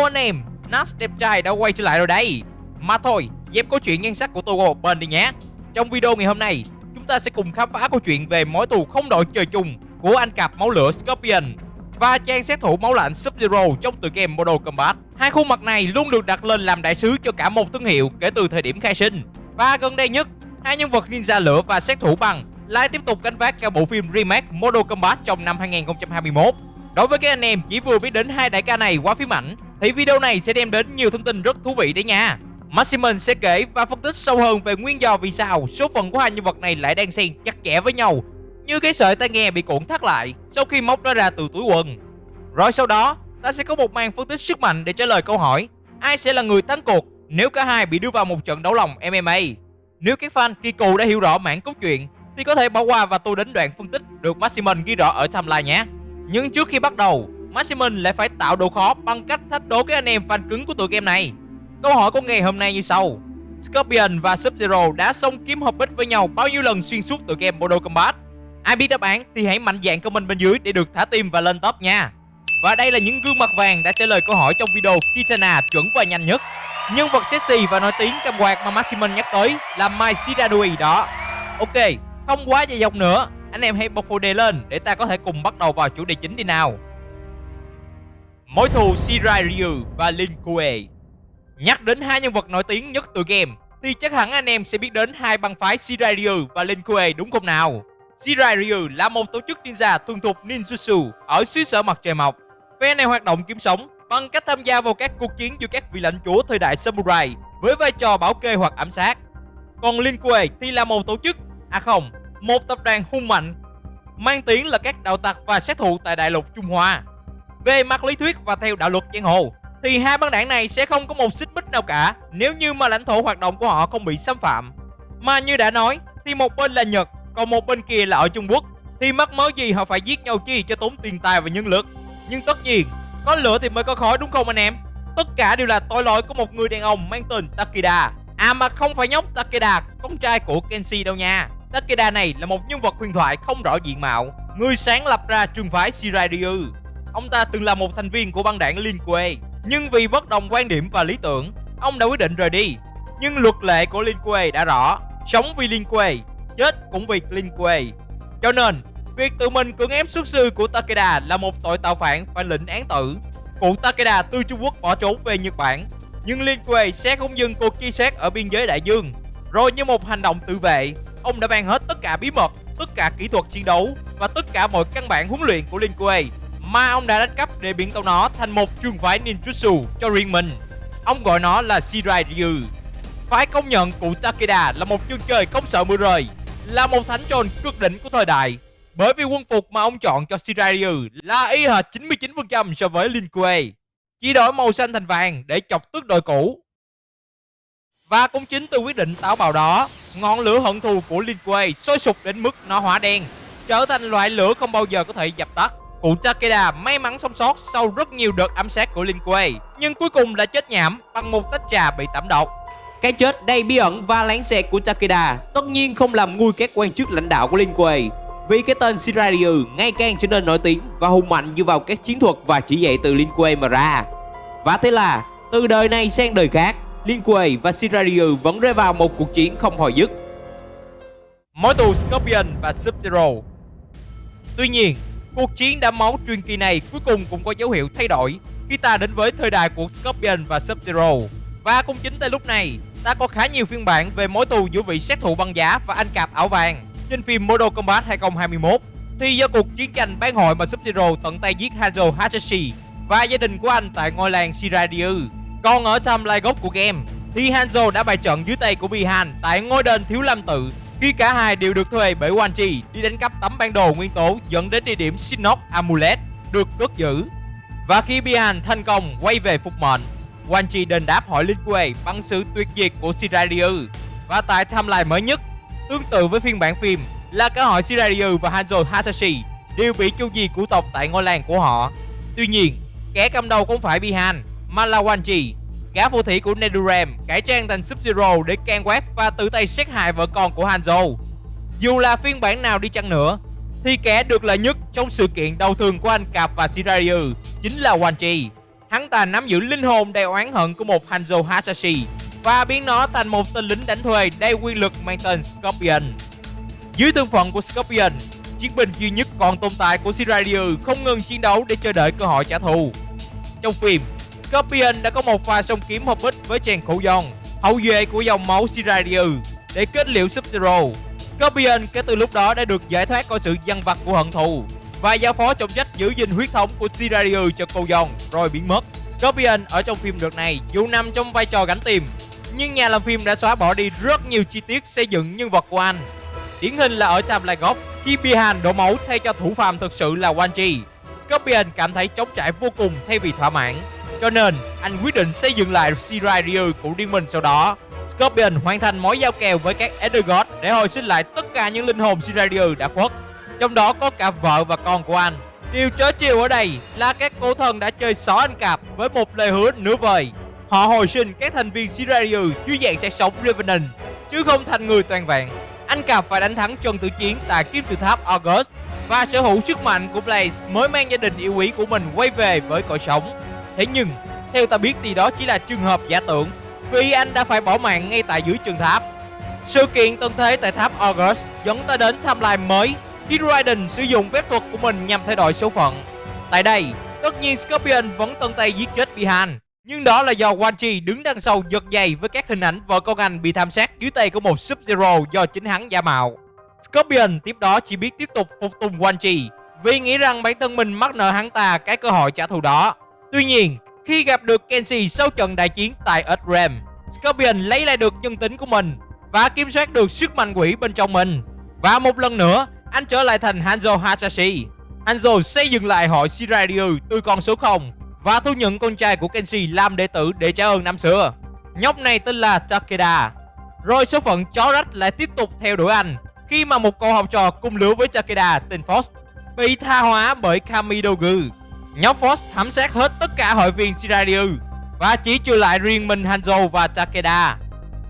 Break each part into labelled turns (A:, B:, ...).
A: Hello anh em, Nas đẹp trai đã quay trở lại rồi đây. Mà thôi, dẹp câu chuyện nhan sắc của tôi qua một bên đi nhé. Trong video ngày hôm nay, chúng ta sẽ cùng khám phá câu chuyện về mối thù không đội trời chung của anh cặp máu lửa Scorpion và chàng sát thủ máu lạnh Sub-Zero trong tựa game Mortal Kombat. Hai khuôn mặt này luôn được đặt lên làm đại sứ cho cả một thương hiệu kể từ thời điểm khai sinh. Và gần đây nhất, hai nhân vật ninja lửa và sát thủ băng lại tiếp tục gánh vác cả bộ phim remake Mortal Kombat trong năm 2021. Đối với các anh em chỉ vừa biết đến hai đại ca này qua phim ảnh thì video này sẽ đem đến nhiều thông tin rất thú vị đấy nha. Maximin sẽ kể và phân tích sâu hơn về nguyên do vì sao số phận của hai nhân vật này lại đang xen chặt chẽ với nhau, như cái sợi tai nghe bị cuộn thắt lại sau khi móc nó ra từ túi quần. Rồi sau đó, ta sẽ có một màn phân tích sức mạnh để trả lời câu hỏi ai sẽ là người thắng cuộc nếu cả hai bị đưa vào một trận đấu lòng MMA. Nếu các fan kỳ cựu đã hiểu rõ mảng cốt truyện thì có thể bỏ qua và tôi đến đoạn phân tích được Maximin ghi rõ ở timeline nhé. Nhưng trước khi bắt đầu, Maximin lại phải tạo độ khó bằng cách thách đố các anh em fan cứng của tựa game này. Câu hỏi của ngày hôm nay như sau: Scorpion và Sub-Zero đã xông kiếm hợp bích với nhau bao nhiêu lần xuyên suốt tựa game Mortal Kombat? Ai biết đáp án thì hãy mạnh dạn comment bên dưới để được thả tim và lên top nha. Và đây là những gương mặt vàng đã trả lời câu hỏi trong video Kitana chuẩn và nhanh nhất. Nhân vật sexy và nổi tiếng cầm quạt mà Maximin nhắc tới là Mai Shiranui đó. Ok, không quá dài dòng nữa, anh em hãy bật phụ đề lên để ta có thể cùng bắt đầu vào chủ đề chính đi nào. Mối thù Shirai Ryu và Lin Kuei. Nhắc đến hai nhân vật nổi tiếng nhất từ game thì chắc hẳn anh em sẽ biết đến hai bang phái Shirai Ryu và Lin Kuei đúng không nào? Shirai Ryu là một tổ chức ninja thuần thục ninjutsu ở xứ sở mặt trời mọc. Phe này hoạt động kiếm sống bằng cách tham gia vào các cuộc chiến giữa các vị lãnh chúa thời đại samurai với vai trò bảo kê hoặc ám sát. Còn Lin Kuei thì là một tổ chức, một tập đoàn hung mạnh mang tiếng là các đạo tặc và sát thủ tại đại lục Trung Hoa. Về mặt lý thuyết và theo đạo luật giang hồ thì hai băng đảng này sẽ không có một xích mích nào cả nếu như mà lãnh thổ hoạt động của họ không bị xâm phạm. Mà như đã nói thì một bên là Nhật, còn một bên kia là ở Trung Quốc, thì mắc mớ gì họ phải giết nhau chi cho tốn tiền tài và nhân lực. Nhưng tất nhiên, có lửa thì mới có khói đúng không anh em? Tất cả đều là tội lỗi của một người đàn ông mang tên Takeda. À mà không phải nhóc Takeda, con trai của Kenshi đâu nha. Takeda này là một nhân vật huyền thoại không rõ diện mạo, người sáng lập ra trường phái Shirai Ryu. Ông ta từng là một thành viên của băng đảng Lin Kuei, nhưng vì bất đồng quan điểm và lý tưởng, ông đã quyết định rời đi. Nhưng luật lệ của Lin Kuei đã rõ, sống vì Lin Kuei, chết cũng vì Lin Kuei. Cho nên, việc tự mình cưỡng ép xuất sư của Takeda là một tội tạo phản phải lĩnh án tử. Cụ Takeda từ Trung Quốc bỏ trốn về Nhật Bản, nhưng Lin Kuei sẽ không dừng cuộc truy xét ở biên giới đại dương. Rồi như một hành động tự vệ, ông đã ban hết tất cả bí mật, tất cả kỹ thuật chiến đấu và tất cả mọi căn bản huấn luyện của Lin Kuei mà ông đã đánh cắp để biến tấu nó thành một trường phái ninjutsu cho riêng mình. Ông gọi nó là Shirai Ryu. Phải công nhận cụ Takeda là một chân chơi không sợ mưa rơi, là một thánh tròn cực đỉnh của thời đại. Bởi vì quân phục mà ông chọn cho Shirai Ryu là y hệt 99% so với Lin Kuei, chỉ đổi màu xanh thành vàng để chọc tức đội cũ. Và cũng chính từ quyết định táo bạo đó, ngọn lửa hận thù của Lin Kuei sôi sục đến mức nó hỏa đen, trở thành loại lửa không bao giờ có thể dập tắt. Cụ Takeda may mắn sống sót sau rất nhiều đợt ám sát của Lin Kuei, nhưng cuối cùng đã chết nhảm bằng một tách trà bị tẩm độc. Cái chết đầy bí ẩn và láng xẹt của Takeda tất nhiên không làm nguôi các quan chức lãnh đạo của Lin Kuei, vì cái tên Shirai Ryu ngày càng trở nên nổi tiếng và hùng mạnh dựa vào các chiến thuật và chỉ dạy từ Lin Kuei mà ra. Và thế là từ đời này sang đời khác, Lin Kuei và Shirai Ryu vẫn rơi vào một cuộc chiến không hồi dứt. Mối thù Scorpion và Sub-Zero. Tuy nhiên, cuộc chiến đẫm máu truyền kỳ này cuối cùng cũng có dấu hiệu thay đổi khi ta đến với thời đại của Scorpion và Sub-Zero. Và cũng chính tại lúc này, ta có khá nhiều phiên bản về mối thù giữa vị sát thủ băng giá và anh cạp áo vàng trên phim Mortal Kombat 2021. Thì do cuộc chiến tranh bán hội mà Sub-Zero tận tay giết Hanzo Hasashi và gia đình của anh tại ngôi làng Shirai Ryu. Còn ở timeline gốc của game thì Hanzo đã bại trận dưới tay của Bi-Han tại ngôi đền Thiếu Lâm Tự, khi cả hai đều được thuê bởi Quan Chi đi đánh cắp tấm bản đồ nguyên tố dẫn đến địa điểm Shinnok Amulet được cất giữ. Và khi Bi-Han thành công quay về phục mệnh, Quan Chi đền đáp hỏi Lin Kuei bằng sự tuyệt diệt của Shirai Ryu. Và tại timeline mới nhất, tương tự với phiên bản phim, là cả hội Shirai Ryu và Hanzo Hasashi đều bị chu diệt của tộc tại ngôi làng của họ. Tuy nhiên, kẻ cầm đầu không phải Bi-Han mà là Quan Chi, gã phù thủy của Netherrealm cải trang thành Sub-Zero để can quét và tự tay sát hại vợ con của Hanzo. Dù là phiên bản nào đi chăng nữa thì kẻ được lợi nhất trong sự kiện đau thương của anh cạp và Shirai Ryu chính là Quan Chi. hắn ta nắm giữ linh hồn đầy oán hận của một Hanzo Hasashi và biến nó thành một tên lính đánh thuê đầy quyền lực mang tên Scorpion. Dưới thân phận của Scorpion, chiến binh duy nhất còn tồn tại của Shiraiyu không ngừng chiến đấu để chờ đợi cơ hội trả thù. Trong phim, Scorpion đã có một pha song kiếm hợp bích với chàng Khổ Dòng, hậu duệ của dòng máu Shiraiyu, để kết liễu Sub-Zero. Scorpion kể từ lúc đó đã được giải thoát khỏi sự dằn vặt của hận thù và giao phó trọng trách giữ gìn huyết thống của Shiraiyu cho Khổ Dòng rồi biến mất. Scorpion ở trong phim đợt này dù nằm trong vai trò gánh tìm, nhưng nhà làm phim đã xóa bỏ đi rất nhiều chi tiết xây dựng nhân vật của anh. Điển hình là ở Timeline Ghost, khi Bi-Han đổ máu thay cho thủ phạm thực sự là Wanji, Scorpion cảm thấy trống trải vô cùng thay vì thỏa mãn. Cho nên, anh quyết định xây dựng lại Shiraiyu của riêng mình sau đó. Scorpion hoàn thành mối giao kèo với các Elder Gods để hồi sinh lại tất cả những linh hồn Shiraiyu đã khuất, trong đó có cả vợ và con của anh. Điều trớ trêu ở đây là các cổ thần đã chơi xỏ anh cạp với một lời hứa nửa vời. Họ hồi sinh các thành viên Shiraiyu dưới dạng xác sống Revenant, chứ không thành người toàn vẹn. Anh cạp phải đánh thắng Trần Tử Chiến tại Kim Tự Tháp August và sở hữu sức mạnh của Blaze mới mang gia đình yêu quý của mình quay về với cõi sống. Thế nhưng, theo ta biết thì đó chỉ là trường hợp giả tưởng, vì anh đã phải bỏ mạng ngay tại dưới chân tháp. Sự kiện tận thế tại tháp August dẫn ta đến timeline mới khi Raiden sử dụng phép thuật của mình nhằm thay đổi số phận. Tại đây, tất nhiên Scorpion vẫn tận tay giết chết Bi-Han, nhưng đó là do Wanji đứng đằng sau giật dây với các hình ảnh vợ con anh bị thảm sát dưới tay của một Sub-Zero do chính hắn giả mạo. Scorpion tiếp đó chỉ biết tiếp tục phục tùng Wanji vì nghĩ rằng bản thân mình mắc nợ hắn ta cái cơ hội trả thù đó. Tuy nhiên, khi gặp được Kenshi sau trận đại chiến tại Earthrealm, Scorpion lấy lại được nhân tính của mình và kiểm soát được sức mạnh quỷ bên trong mình. Và một lần nữa, anh trở lại thành Hanzo Hasashi. Hanzo xây dựng lại hội Shiraiyu từ con số 0 và thu nhận con trai của Kenshi làm đệ tử để trả ơn năm xưa. Nhóc này tên là Takeda. Rồi số phận chó rách lại tiếp tục theo đuổi anh khi mà một cậu học trò cùng lứa với Takeda tên Fox bị tha hóa bởi Kamidogu. Nhóc Fox thảm sát hết tất cả hội viên Shiraiyu và chỉ trừ lại riêng mình Hanzo và Takeda.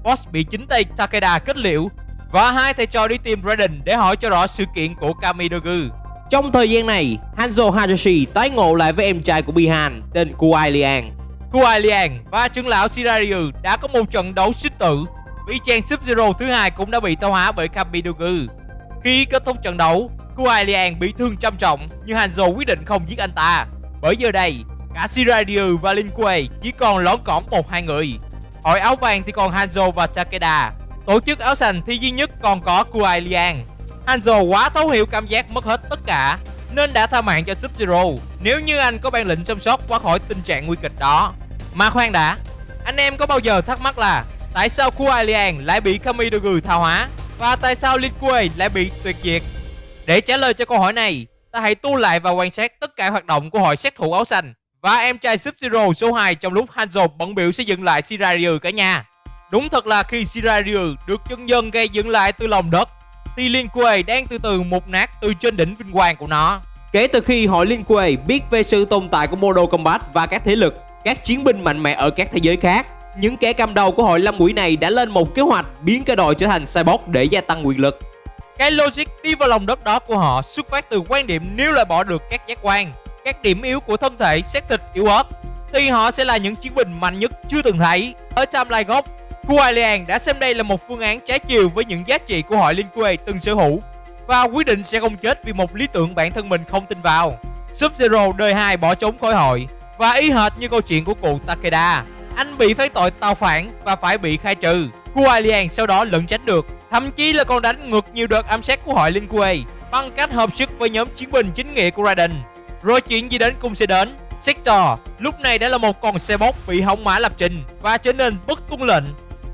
A: Fox bị chính tay Takeda kết liễu và hai thầy trò đi tìm Raiden để hỏi cho rõ sự kiện của Kamidogu. Trong thời gian này, Hanzo Hasashi tái ngộ lại với em trai của Bi-Han tên Kuai Liang. Kuai Liang và trưởng lão Shiraiyu đã có một trận đấu sinh tử vì chàng Sub-Zero thứ hai cũng đã bị tao hóa bởi Kamidogu. Khi kết thúc trận đấu, Kuai Liang bị thương trầm trọng nhưng Hanzo quyết định không giết anh ta. Bởi giờ đây, cả Shiraiyu và Lin Kuei chỉ còn lỏn cỏn 1-2 người. Hội áo vàng thì còn Hanzo và Takeda. Tổ chức áo xanh thì duy nhất còn có Kuai Liang. Hanzo quá thấu hiểu cảm giác mất hết tất cả nên đã tha mạng cho Sub-Zero nếu như anh có bản lĩnh sống sót qua khỏi tình trạng nguy kịch đó. Mà khoan đã, anh em có bao giờ thắc mắc là tại sao Kuai Liang lại bị Kamidogu tha hóa và tại sao Lin Kuei lại bị tuyệt diệt? Để trả lời cho câu hỏi này, ta hãy tu lại và quan sát tất cả hoạt động của hội sát thủ áo xanh và em trai Sub-Zero số 2 trong lúc Hanzo bận bịu xây dựng lại Shiraiyu cả nhà. Đúng thật là khi Shiraiyu được dần dần gây dựng lại từ lòng đất thì Lin Kuei đang từ từ mục nát từ trên đỉnh vinh quang của nó. Kể từ khi hội Lin Kuei biết về sự tồn tại của Mortal Kombat và các thế lực, các chiến binh mạnh mẽ ở các thế giới khác, những kẻ cầm đầu của hội Lâm Quỷ này đã lên một kế hoạch biến cả đội trở thành cyborg để gia tăng quyền lực. Cái logic đi vào lòng đất đó của họ xuất phát từ quan điểm nếu loại bỏ được các giác quan, các điểm yếu của thân thể xác thịt yếu ớt, thì họ sẽ là những chiến binh mạnh nhất chưa từng thấy. Ở Timeline Ghost, Kuai Liang đã xem đây là một phương án trái chiều với những giá trị của hội Lin Kuei từng sở hữu và quyết định sẽ không chết vì một lý tưởng bản thân mình không tin vào. Sub-Zero đời 2 bỏ trốn khỏi hội và y hệt như câu chuyện của cụ Takeda, anh bị phán tội tào phản và phải bị khai trừ. Kuai Liang sau đó lẩn tránh được, thậm chí là còn đánh ngược nhiều đợt ám sát của hội Lin Kuei bằng cách hợp sức với nhóm chiến binh chính nghĩa của Raiden. Rồi chuyện gì đến cũng sẽ đến. Sector lúc này đã là một con xe bốc bị hỏng mã lập trình và trở nên bất tuân lệnh.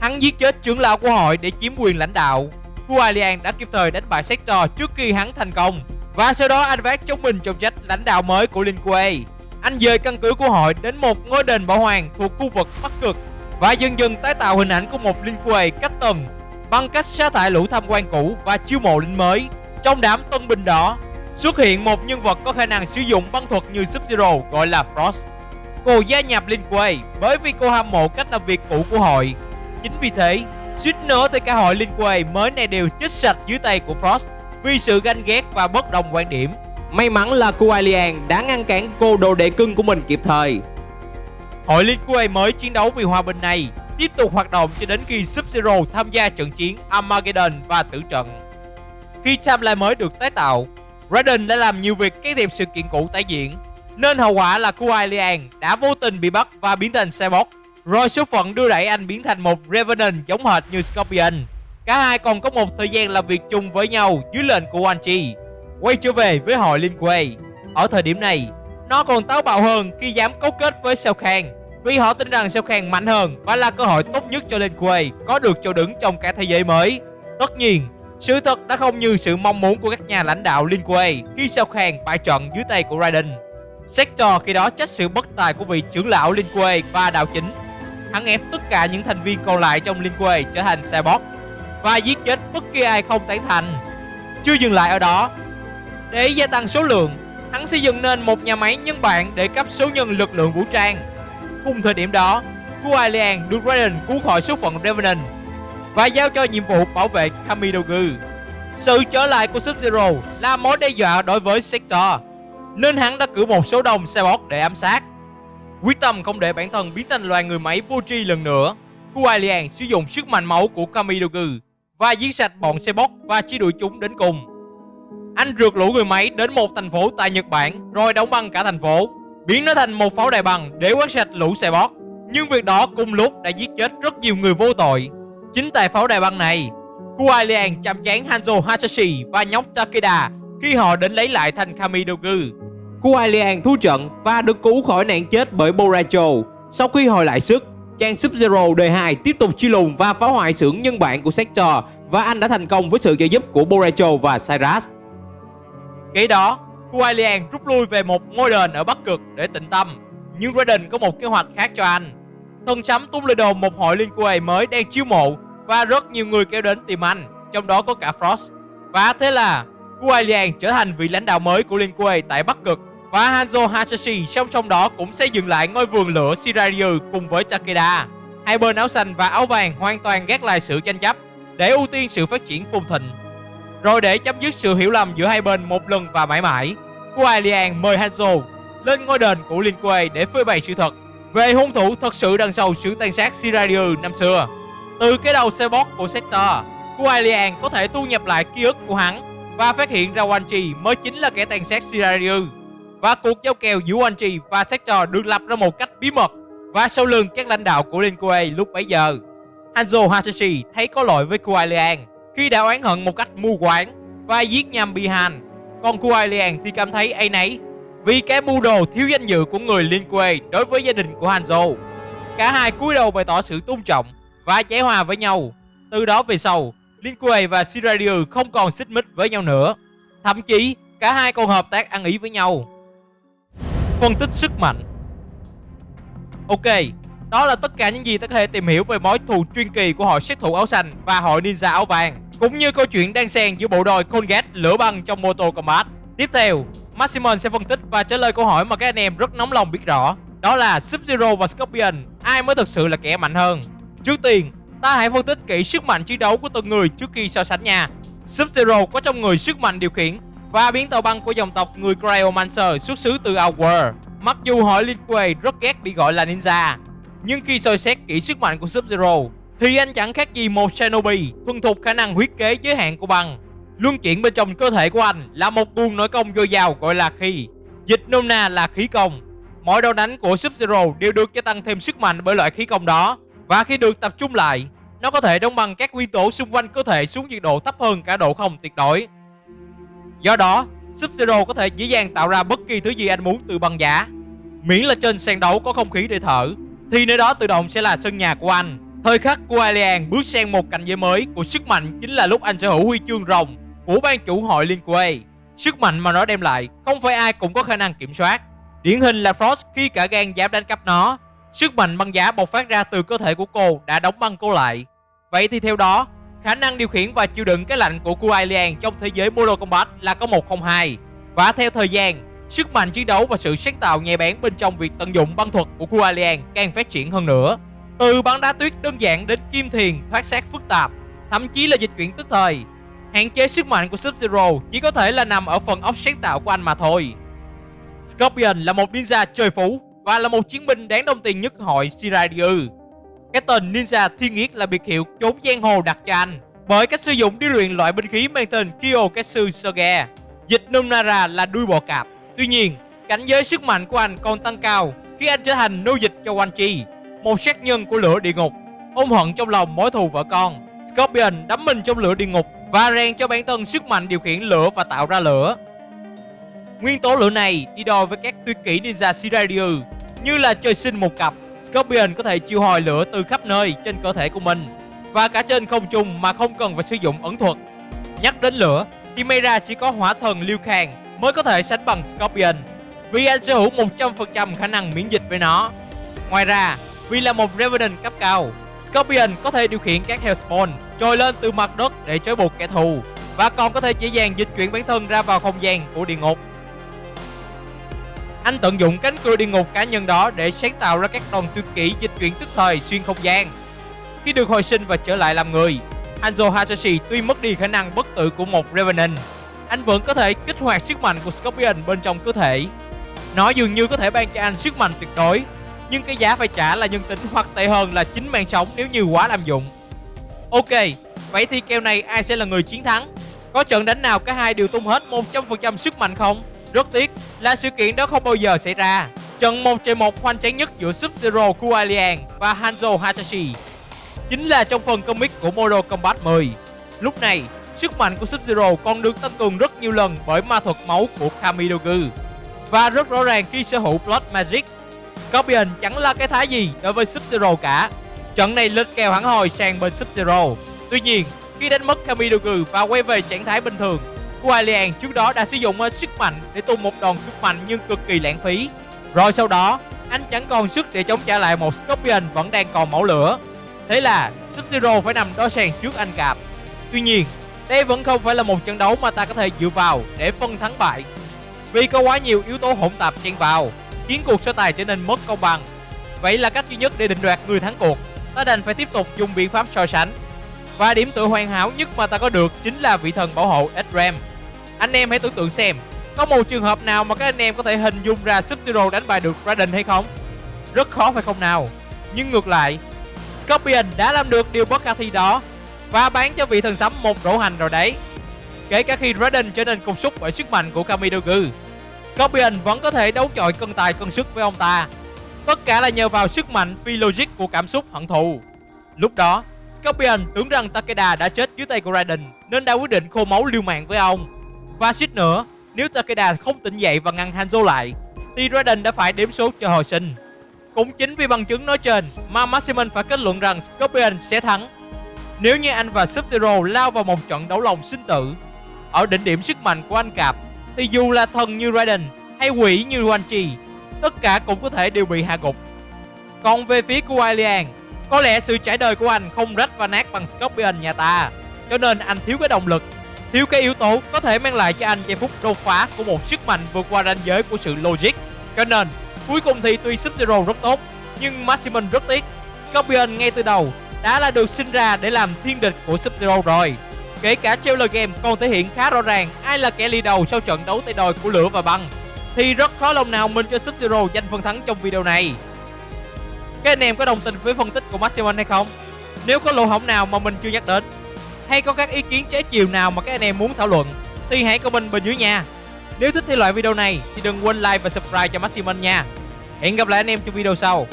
A: Hắn giết chết trưởng lão của hội để chiếm quyền lãnh đạo. Kuai Liang đã kịp thời đánh bại Sector trước khi hắn thành công và sau đó anh vác trong mình trọng trách lãnh đạo mới của Lin Kuei. Anh dời căn cứ của hội đến một ngôi đền bảo hoàng thuộc khu vực Bắc Cực và dần dần tái tạo hình ảnh của một Lin Kuei cách tầng bằng cách sa thải lũ tham quan cũ và chiêu mộ lính mới. Trong đám tân binh đó xuất hiện một nhân vật có khả năng sử dụng băng thuật như Sub-Zero gọi là Frost. Cô gia nhập Lin Kuei bởi vì cô hâm mộ cách làm việc cũ của hội. Chính vì thế, suýt nữa thì cả hội Lin Kuei mới này đều chết sạch dưới tay của Frost vì sự ganh ghét và bất đồng quan điểm. May mắn là Kuai Liang đã ngăn cản cô đồ đệ cưng của mình kịp thời. Hội Lin Kuei mới chiến đấu vì hòa bình này tiếp tục hoạt động cho đến khi Sub-Zero tham gia trận chiến Armageddon và tử trận. Khi timeline mới được tái tạo, Raiden đã làm nhiều việc can thiệp sự kiện cũ tái diễn, nên hậu quả là Kuai Liang đã vô tình bị bắt và biến thành Cyborg. Rồi số phận đưa đẩy anh biến thành một Revenant giống hệt như Scorpion. Cả hai còn có một thời gian làm việc chung với nhau dưới lệnh của Quan Chi. Quay trở về với hội Lin Kuei, ở thời điểm này, nó còn táo bạo hơn khi dám cấu kết với Shao Kahn, vì họ tin rằng Shao Kahn mạnh hơn và là cơ hội tốt nhất cho Lin Kuei có được chỗ đứng trong cả thế giới mới. Tất nhiên, sự thật đã không như sự mong muốn của các nhà lãnh đạo Lin Kuei khi Shao Kahn bại trận dưới tay của Raiden. Sector khi đó trách sự bất tài của vị trưởng lão Lin Kuei và đạo chính. Hắn ép tất cả những thành viên còn lại trong Lin Kuei trở thành Cyborg và giết chết bất kỳ ai không tán thành. Chưa dừng lại ở đó, để gia tăng số lượng, hắn xây dựng nên một nhà máy nhân bản để cấp số nhân lực lượng vũ trang. Cùng thời điểm đó, Kuai Liang được Raiden cứu khỏi số phận Revenant và giao cho nhiệm vụ bảo vệ Kamidogu. Sự trở lại của Sub-Zero là mối đe dọa đối với Sector, nên hắn đã cử một số đông Cyborg để ám sát. Quyết tâm không để bản thân biến thành loài người máy vô tri lần nữa, Kuai Liang sử dụng sức mạnh máu của Kamidogu và giết sạch bọn Cyborg và truy đuổi chúng đến cùng. Anh rượt lũ người máy đến một thành phố tại Nhật Bản rồi đóng băng cả thành phố, biến nó thành một pháo đài bằng để quét sạch lũ Cyborg. Nhưng việc đó cùng lúc đã giết chết rất nhiều người vô tội. Chính tại pháo đài băng này, Kuai Liang chạm trán Hanzo Hasashi và nhóc Takeda khi họ đến lấy lại thành Kamidogu. Kuai Liang thua trận và được cứu khỏi nạn chết bởi Boracho. Sau khi hồi lại sức, chàng Sub-Zero đời 2 tiếp tục truy lùng và phá hoại xưởng nhân bản của Sector, và anh đã thành công với sự trợ giúp của Boracho và Cyrus. Kế đó, Kuai Liang rút lui về một ngôi đền ở Bắc Cực để tĩnh tâm, nhưng Raiden có một kế hoạch khác cho anh. Thần sấm tung lời đồn một hội Lin Kuei mới đang chiêu mộ và rất nhiều người kéo đến tìm anh, trong đó có cả Frost. Và thế là Kuai Liang trở thành vị lãnh đạo mới của Lin Kuei tại Bắc Cực, và Hanzo Hasashi song song đó cũng xây dựng lại ngôi vườn lửa Shiraiyu cùng với Takeda. Hai bên áo xanh và áo vàng hoàn toàn gác lại sự tranh chấp để ưu tiên sự phát triển phồn thịnh. Rồi để chấm dứt sự hiểu lầm giữa hai bên một lần và mãi mãi, Kuai Liang mời Hanzo lên ngôi đền của Lin Kuei để phơi bày sự thật về hung thủ thật sự đằng sau sự tàn sát Shiraiyu năm xưa. Từ cái đầu Cyborg của Sector, Kuai Liang có thể thu nhập lại ký ức của hắn và phát hiện ra Quan Chi mới chính là kẻ tàn sát Shiraiyu. Và cuộc giao kèo giữa Quan Chi và Sector được lập ra một cách bí mật và sau lưng các lãnh đạo của Lin Kuei lúc bấy giờ. Hanzo Hasashi thấy có lỗi với Kuai Liang khi đã oán hận một cách mù quáng và giết nhầm Bi-Han, còn Kuai Liang thì cảm thấy áy náy vì cái mưu đồ thiếu danh dự của người Lin Kuei đối với gia đình của Hanzo. Cả hai cúi đầu bày tỏ sự tôn trọng và trái hòa với nhau. Từ đó về sau, Lin Kuei và Shiraiyu không còn xích mích với nhau nữa. Thậm chí, cả hai còn hợp tác ăn ý với nhau. Phân tích sức mạnh. Ok, đó là tất cả những gì ta có thể tìm hiểu về mối thù truyền kỳ của hội sát thủ áo xanh và hội ninja áo vàng, cũng như câu chuyện đang xen giữa bộ đôi Colgate lửa băng trong Mortal Kombat. Tiếp theo, Maximon sẽ phân tích và trả lời câu hỏi mà các anh em rất nóng lòng biết rõ, đó là Sub-Zero và Scorpion, ai mới thực sự là kẻ mạnh hơn. Trước tiên, ta hãy phân tích kỹ sức mạnh chiến đấu của từng người trước khi so sánh nha. Sub-Zero có trong người sức mạnh điều khiển và biến tàu băng của dòng tộc người Cryomancer xuất xứ từ Outworld. Mặc dù hội Lin Kuei rất ghét bị gọi là ninja, nhưng khi soi xét kỹ sức mạnh của Sub-Zero thì anh chẳng khác gì một shinobi thuần thục khả năng huyết kế giới hạn của băng. Luân chuyển bên trong cơ thể của anh là một nguồn nội công dồi dào gọi là khí, dịch nôm na là khí công. Mỗi đòn đánh của Sub-Zero đều được gia tăng thêm sức mạnh bởi loại khí công đó, và khi được tập trung lại, nó có thể đóng băng các nguyên tố xung quanh cơ thể xuống nhiệt độ thấp hơn cả độ không tuyệt đối. Do đó, Sub-Zero có thể dễ dàng tạo ra bất kỳ thứ gì anh muốn từ băng giá. Miễn là trên sàn đấu có không khí để thở, thì nơi đó tự động sẽ là sân nhà của anh. Thời khắc Kuai Liang bước sang một cảnh giới mới của sức mạnh chính là lúc anh sở hữu huy chương rồng của ban chủ hội Lin Kuei. Sức mạnh mà nó đem lại không phải ai cũng có khả năng kiểm soát. Điển hình là Frost khi cả gan dám đánh cắp nó. Sức mạnh băng giá bộc phát ra từ cơ thể của cô đã đóng băng cô lại. Vậy thì theo đó, khả năng điều khiển và chịu đựng cái lạnh của Kuai Liang trong thế giới Mortal Kombat là có 102. Và theo thời gian, sức mạnh chiến đấu và sự sáng tạo nhạy bén bên trong việc tận dụng băng thuật của Kuai Liang càng phát triển hơn nữa. Từ bắn đá tuyết đơn giản đến kim thiền thoát xác phức tạp, thậm chí là dịch chuyển tức thời. Hạn chế sức mạnh của Sub-Zero chỉ có thể là nằm ở phần óc sáng tạo của anh mà thôi. Scorpion là một ninja trời phú và là một chiến binh đáng đồng tiền nhất hội Shiraiyu. Cái tên ninja thiên yết là biệt hiệu chốn giang hồ đặt cho anh bởi cách sử dụng điêu luyện loại binh khí mang tên Kyoketsu Soge, dịch nôm na ra là đuôi bò cạp. Tuy nhiên, cảnh giới sức mạnh của anh còn tăng cao khi anh trở thành nô dịch cho Quan Chi, một sát nhân của lửa địa ngục. Ôm hận trong lòng mối thù vợ con, Scorpion đắm mình trong lửa địa ngục và rèn cho bản thân sức mạnh điều khiển lửa và tạo ra lửa. Nguyên tố lửa này đi đôi với các tuyệt kỹ ninja Shiraiyu như là trời sinh một cặp. Scorpion có thể chiêu hồi lửa từ khắp nơi trên cơ thể của mình và cả trên không trung mà không cần phải sử dụng ẩn thuật. Nhắc đến lửa thì may ra chỉ có hỏa thần Liu Kang mới có thể sánh bằng Scorpion, vì anh sở hữu 100% khả năng miễn dịch với nó. Ngoài ra, vì là một Revenant cấp cao, Scorpion có thể điều khiển các Hellspawn trồi lên từ mặt đất để trói buộc kẻ thù và còn có thể dễ dàng dịch chuyển bản thân ra vào không gian của địa ngục. Anh tận dụng cánh cửa địa ngục cá nhân đó để sáng tạo ra các đòn tuyệt kỹ dịch chuyển tức thời xuyên không gian. Khi được hồi sinh và trở lại làm người, Hanzo Hasashi tuy mất đi khả năng bất tử của một Revenant, anh vẫn có thể kích hoạt sức mạnh của Scorpion bên trong cơ thể. Nó dường như có thể ban cho anh sức mạnh tuyệt đối, nhưng cái giá phải trả là nhân tính, hoặc tệ hơn là chính mạng sống nếu như quá lạm dụng. Ok, vậy thì kèo này ai sẽ là người chiến thắng? Có trận đánh nào cả hai đều tung hết 100% sức mạnh không? Rất tiếc là sự kiện đó không bao giờ xảy ra. Trận 1-1 hoành tráng nhất giữa Sub-Zero Kualian và Hanzo Hasashi chính là trong phần comic của Mortal Kombat 10. Lúc này, sức mạnh của Sub-Zero còn được tăng cường rất nhiều lần bởi ma thuật máu của Kamidogu. Và rất rõ ràng khi sở hữu Blood Magic, Scorpion chẳng là cái thái gì đối với Sub-Zero cả. Trận này lên kèo hẳn hồi sang bên Sub-Zero. Tuy nhiên, khi đánh mất Kamidogu và quay về trạng thái bình thường, Kualian trước đó đã sử dụng hết sức mạnh để tung một đòn cực mạnh nhưng cực kỳ lãng phí. Rồi sau đó, anh chẳng còn sức để chống trả lại một Scorpion vẫn đang còn máu lửa. Thế là Sub-Zero phải nằm đó sàn trước anh Cạp. Tuy nhiên, đây vẫn không phải là một trận đấu mà ta có thể dựa vào để phân thắng bại, vì có quá nhiều yếu tố hỗn tạp chen vào, khiến cuộc so tài trở nên mất công bằng. Vậy là cách duy nhất để định đoạt người thắng cuộc, ta đành phải tiếp tục dùng biện pháp so sánh. Và điểm tựa hoàn hảo nhất mà ta có được chính là vị thần bảo hộ Edrem. Anh em hãy tưởng tượng xem, có một trường hợp nào mà các anh em có thể hình dung ra Sub-Zero đánh bại được Raiden hay không? Rất khó phải không nào? Nhưng ngược lại, Scorpion đã làm được điều bất khả thi đó và bán cho vị thần sấm một rổ hành rồi đấy. Kể cả khi Raiden trở nên cục súc bởi sức mạnh của Kamidogu, Scorpion vẫn có thể đấu chọi cân tài cân sức với ông ta. Tất cả là nhờ vào sức mạnh phi logic của cảm xúc hận thù. Lúc đó, Scorpion tưởng rằng Takeda đã chết dưới tay của Raiden nên đã quyết định khô máu liều mạng với ông. Và suýt nữa, nếu Takeda không tỉnh dậy và ngăn Hanzo lại, thì Raiden đã phải đếm số cho hồi sinh. Cũng chính vì bằng chứng nói trên mà Maximin phải kết luận rằng Scorpion sẽ thắng. Nếu như anh và Sub-Zero lao vào một trận đấu lòng sinh tử, ở đỉnh điểm sức mạnh của anh Cạp, thì dù là thần như Raiden hay quỷ như Quan Chi, tất cả cũng có thể đều bị hạ gục. Còn về phía của Kualian, có lẽ sự trải đời của anh không rách và nát bằng Scorpion nhà ta, cho nên anh thiếu cái động lực, thiếu cái yếu tố có thể mang lại cho anh giây phút đột phá của một sức mạnh vượt qua ranh giới của sự logic. Cho nên cuối cùng thì tuy Sub-Zero rất tốt, nhưng Maximin rất tiếc. Scorpion ngay từ đầu đã là được sinh ra để làm thiên địch của Sub-Zero rồi. Kể cả trailer game còn thể hiện khá rõ ràng ai là kẻ đi đầu sau trận đấu tay đôi của lửa và băng, thì rất khó lòng nào mình cho Sub-Zero giành phần thắng trong video này. Các anh em có đồng tình với phân tích của Maximin hay không? Nếu có lỗ hổng nào mà mình chưa nhắc đến, hay có các ý kiến trái chiều nào mà các anh em muốn thảo luận, thì hãy comment bên dưới nha. Nếu thích thể loại video này thì đừng quên like và subscribe cho Maximin nha. Hẹn gặp lại anh em trong video sau.